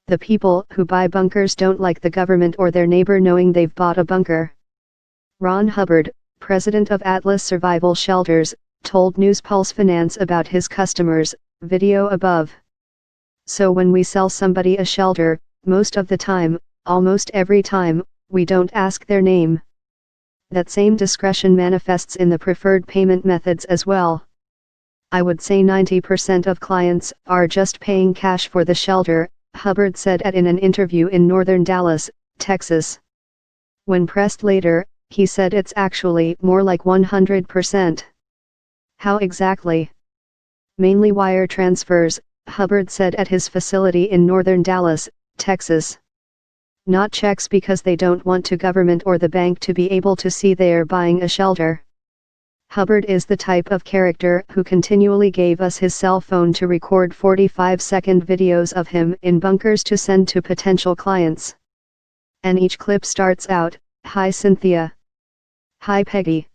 The people who buy bunkers don't like the government or their neighbor knowing they've bought a bunker. Ron Hubbard, president of Atlas Survival Shelters, told NewsPulse Finance about his customers, video above. So when we sell somebody a shelter, most of the time, almost every time, we don't ask their name. That same discretion manifests in the preferred payment methods as well. I would say 90% of clients are just paying cash for the shelter, Hubbard said in an interview in northern Dallas, Texas. When pressed later, he said it's actually more like 100%. How exactly? Mainly wire transfers, Hubbard said at his facility in northern Dallas, Texas. Not checks because they don't want the government or the bank to be able to see they're buying a shelter. Hubbard is the type of character who continually gave us his cell phone to record 45-second videos of him in bunkers to send to potential clients. And each clip starts out, "Hi Cynthia. Hi Peggy.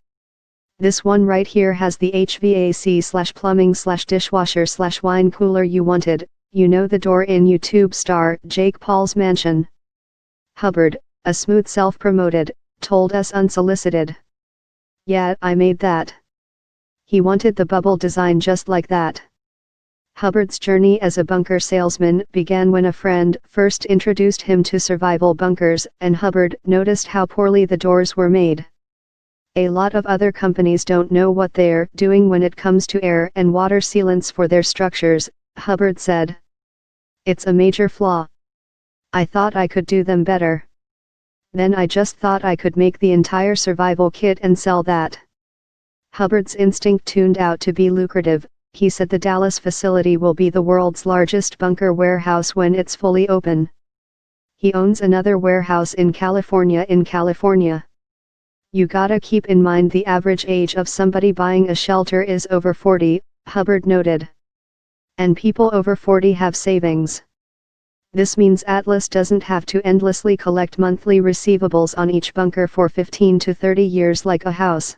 This one right here has the HVAC/plumbing/dishwasher/wine cooler you wanted, you know the door in YouTube star Jake Paul's mansion." Hubbard, a smooth self-promoted, told us unsolicited. "Yeah, I made that. He wanted the bubble design just like that." Hubbard's journey as a bunker salesman began when a friend first introduced him to survival bunkers, and Hubbard noticed how poorly the doors were made. "A lot of other companies don't know what they're doing when it comes to air and water sealants for their structures," Hubbard said. "It's a major flaw. I thought I could do them better. Then I just thought I could make the entire survival kit and sell that." Hubbard's instinct turned out to be lucrative. He said the Dallas facility will be the world's largest bunker warehouse when it's fully open. He owns another warehouse in California. "You gotta keep in mind the average age of somebody buying a shelter is over 40, Hubbard noted. And people over 40 have savings. This means Atlas doesn't have to endlessly collect monthly receivables on each bunker for 15 to 30 years like a house.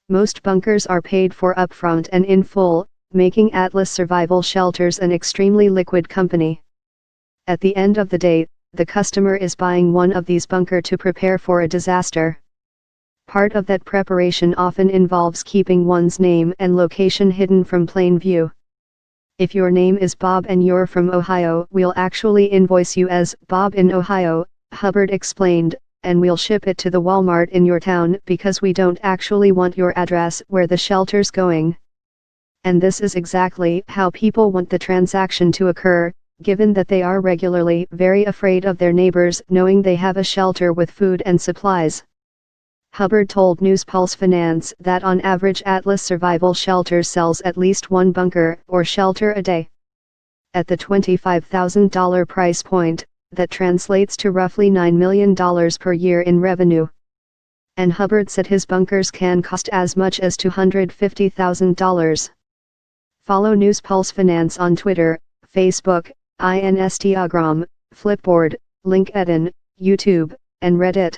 Most bunkers are paid for upfront and in full, making Atlas Survival Shelters an extremely liquid company. At the end of the day, the customer is buying one of these bunkers to prepare for a disaster. Part of that preparation often involves keeping one's name and location hidden from plain view. If your name is Bob and you're from Ohio, we'll actually invoice you as Bob in Ohio, Hubbard explained, and we'll ship it to the Walmart in your town because we don't actually want your address where the shelter's going. And this is exactly how people want the transaction to occur, given that they are regularly very afraid of their neighbors knowing they have a shelter with food and supplies. Hubbard told NewsPulse Finance that on average Atlas Survival Shelters sells at least one bunker or shelter a day. At the $25,000 price point, that translates to roughly $9 million per year in revenue. And Hubbard said his bunkers can cost as much as $250,000. Follow NewsPulse Finance on Twitter, Facebook, Instagram, Flipboard, LinkedIn, YouTube, and Reddit.